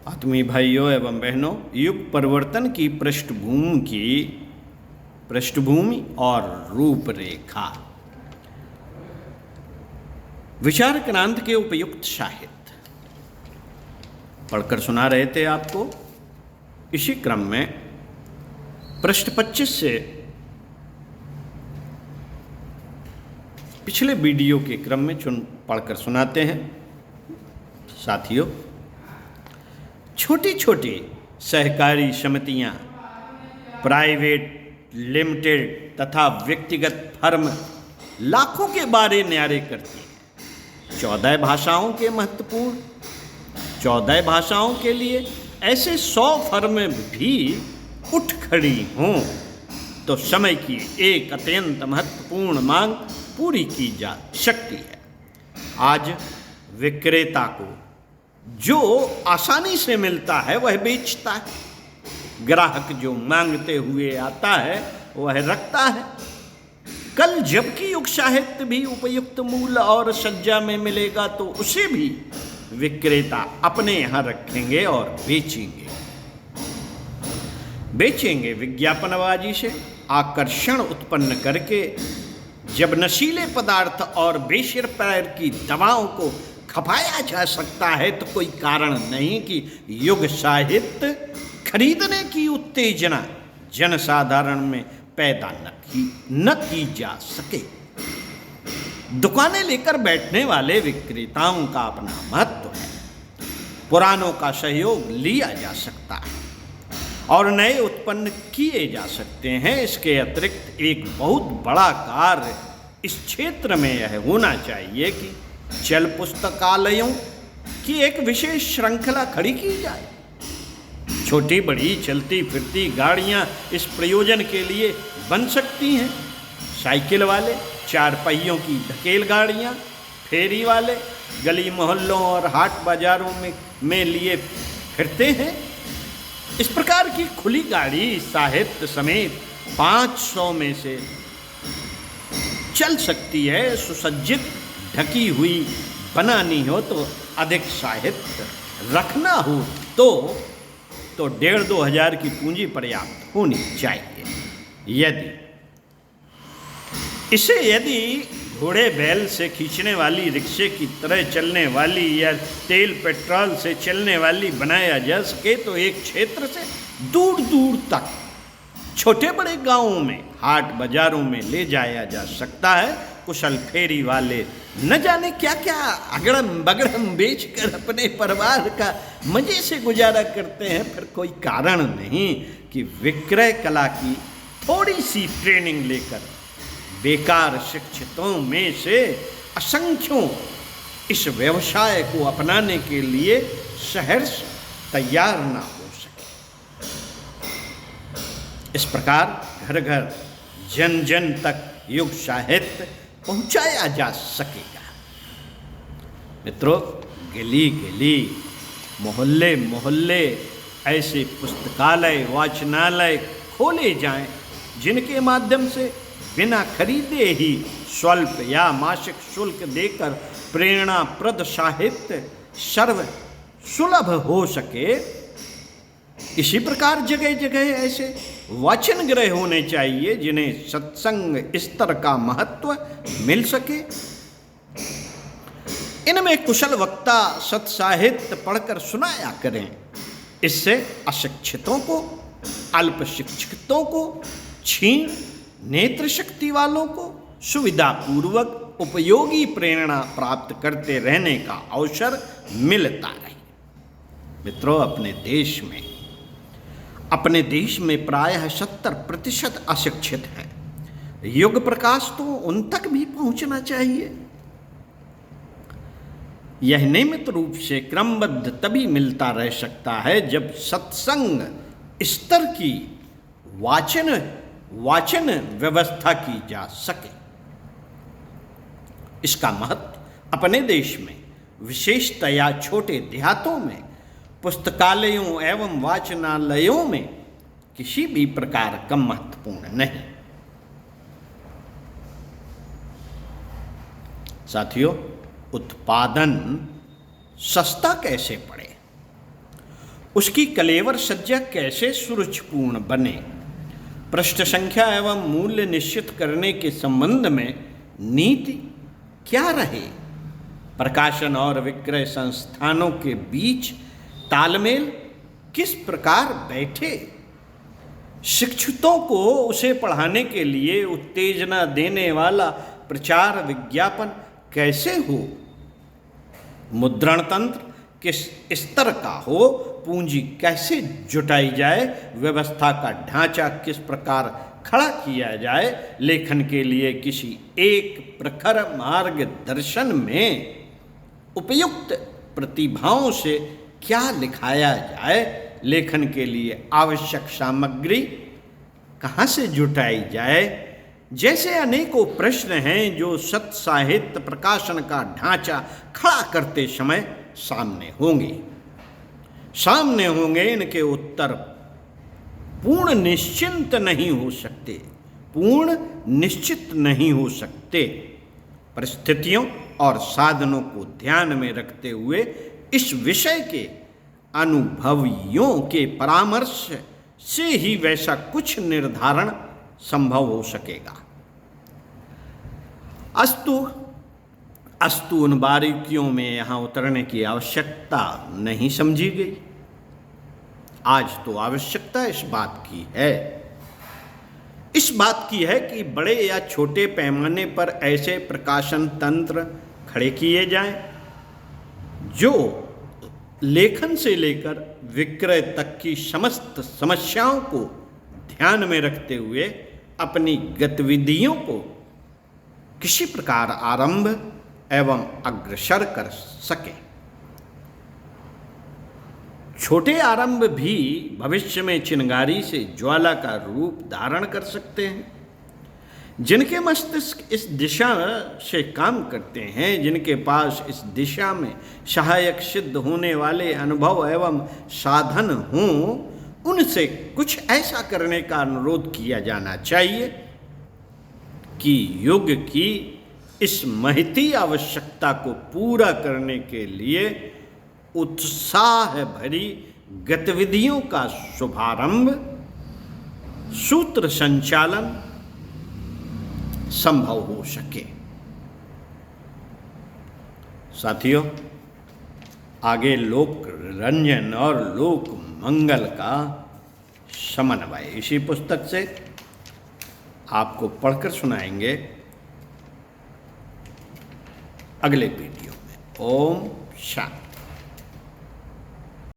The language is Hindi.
आत्मीय भाइयों एवं बहनों, युग परिवर्तन की पृष्ठभूमि और रूपरेखा। विचार क्रांति के उपयुक्त साहित्य पढ़कर सुना रहे थे आपको। इसी क्रम में पृष्ठ 25 से पिछले वीडियो के क्रम में पढ़कर सुनाते हैं। साथियों, छोटी छोटी सहकारी समितियां, प्राइवेट, लिमिटेड तथा व्यक्तिगत फर्म लाखों के बारे न्यारे करती हैं। 14 भाषाओं के लिए ऐसे 100 फर्म भी उठ खड़ी हों तो समय की एक अत्यंत महत्वपूर्ण मांग पूरी की जा सकती है। आज विक्रेता को जो आसानी से मिलता है वह बेचता है। ग्राहक जो मांगते हुए आता है वह रखता है। कल जबकि युग साहित्य भी उपयुक्त मूल्य और सज्जा में मिलेगा तो उसे भी विक्रेता अपने यहाँ रखेंगे और बेचेंगे विज्ञापनबाजी से आकर्षण उत्पन्न करके। जब नशीले पदार्थ और बेशर पैर की दवाओं को खपाया जा सकता है तो कोई कारण नहीं कि युग साहित्य खरीदने की उत्तेजना जनसाधारण में पैदा न की जा सके। दुकानें लेकर बैठने वाले विक्रेताओं का अपना महत्व है। पुरानों का सहयोग लिया जा सकता है और नए उत्पन्न किए जा सकते हैं। इसके अतिरिक्त एक बहुत बड़ा कार्य इस क्षेत्र में यह होना चाहिए कि चल पुस्तकालयों की एक विशेष श्रृंखला खड़ी की जाए। छोटी बड़ी चलती फिरती गाड़ियां इस प्रयोजन के लिए बन सकती हैं। साइकिल वाले, 4 पहियों की धकेल गाड़ियां, फेरी वाले गली मोहल्लों और हाट बाजारों में लिए फिरते हैं। इस प्रकार की खुली गाड़ी साहित्य समेत 500 में से चल सकती है। सुसज्जित ढकी हुई बनानी हो तो अधिक साहित्य रखना हो तो 1,500-2 हज़ार की पूंजी पर्याप्त होनी चाहिए। यदि घोड़े बैल से खींचने वाली रिक्शे की तरह चलने वाली या तेल पेट्रोल से चलने वाली बनाया जा सके तो एक क्षेत्र से दूर दूर तक छोटे बड़े गांवों में, हाट बाजारों में ले जाया जा सकता है। कुशल फेरी वाले न जाने क्या क्या अगड़म बगड़म बेचकर अपने परिवार का मजे से गुजारा करते हैं। फिर कोई कारण नहीं कि विक्रय कला की थोड़ी सी ट्रेनिंग लेकर बेकार शिक्षितों में से असंख्यों इस व्यवसाय को अपनाने के लिए सहर्ष तैयार ना हो सके। इस प्रकार घर घर, जन जन तक युग साहित्य पहुंचाया जा सकेगा। मित्रों, गली गली, मोहल्ले मोहल्ले ऐसे पुस्तकालय, वाचनालय खोले जाएं जिनके माध्यम से बिना खरीदे ही स्वल्प या मासिक शुल्क देकर प्रेरणाप्रद साहित्य सर्व सुलभ हो सके। इसी प्रकार जगह जगह ऐसे वाचन गृह होने चाहिए जिन्हें सत्संग स्तर का महत्व मिल सके। इनमें कुशल वक्ता सत्साहित्य पढ़कर सुनाया करें। इससे अशिक्षितों को, अल्प शिक्षितों को, क्षीण नेत्र शक्ति वालों को सुविधापूर्वक उपयोगी प्रेरणा प्राप्त करते रहने का अवसर मिलता रहे। मित्रों, अपने देश में प्रायः 70% अशिक्षित हैं। युग प्रकाश तो उन तक भी पहुंचना चाहिए। यह नियमित रूप से क्रमबद्ध तभी मिलता रह सकता है जब सत्संग स्तर की वाचन व्यवस्था की जा सके। इसका महत्व अपने देश में विशेषतया छोटे देहातों में पुस्तकालयों एवं वाचनालयों में किसी भी प्रकार का महत्वपूर्ण नहीं। साथियों, उत्पादन सस्ता कैसे पड़े? उसकी कलेवर सज्जा कैसे सुरुचिपूर्ण बने, पृष्ठ संख्या एवं मूल्य निश्चित करने के संबंध में नीति क्या रहे, प्रकाशन और विक्रय संस्थानों के बीच तालमेल किस प्रकार बैठे, शिक्षितों को उसे पढ़ाने के लिए उत्तेजना देने वाला प्रचार विज्ञापन कैसे हो, मुद्रण तंत्र किस स्तर का हो, पूंजी कैसे जुटाई जाए, व्यवस्था का ढांचा किस प्रकार खड़ा किया जाए, लेखन के लिए किसी एक प्रखर मार्गदर्शन में उपयुक्त प्रतिभाओं से क्या लिखाया जाए, लेखन के लिए आवश्यक सामग्री कहाँ से जुटाई जाए, जैसे अनेकों प्रश्न हैं जो सत साहित्य प्रकाशन का ढांचा खड़ा करते समय सामने होंगे। इनके उत्तर पूर्ण निश्चित नहीं हो सकते। परिस्थितियों और साधनों को ध्यान में रखते हुए इस विषय के अनुभवियों के परामर्श से ही वैसा कुछ निर्धारण संभव हो सकेगा। अस्तु उन बारीकियों में यहाँ उतरने की आवश्यकता नहीं समझी गई। आज तो आवश्यकता इस बात की है कि बड़े या छोटे पैमाने पर ऐसे प्रकाशन तंत्र खड़े किए जाएं जो लेखन से लेकर विक्रय तक की समस्त समस्याओं को ध्यान में रखते हुए अपनी गतिविधियों को किसी प्रकार आरंभ एवं अग्रसर कर सके। छोटे आरंभ भी भविष्य में चिंगारी से ज्वाला का रूप धारण कर सकते हैं। जिनके मस्तिष्क इस दिशा से काम करते हैं, जिनके पास इस दिशा में सहायक सिद्ध होने वाले अनुभव एवं साधन हों, उनसे कुछ ऐसा करने का अनुरोध किया जाना चाहिए कि युग की इस महती आवश्यकता को पूरा करने के लिए उत्साह भरी गतिविधियों का शुभारंभ, सूत्र संचालन संभव हो सके। साथियों, आगे लोक रंजन और लोक मंगल का समन्वय इसी पुस्तक से आपको पढ़कर सुनाएंगे अगले वीडियो में। ओम शांति।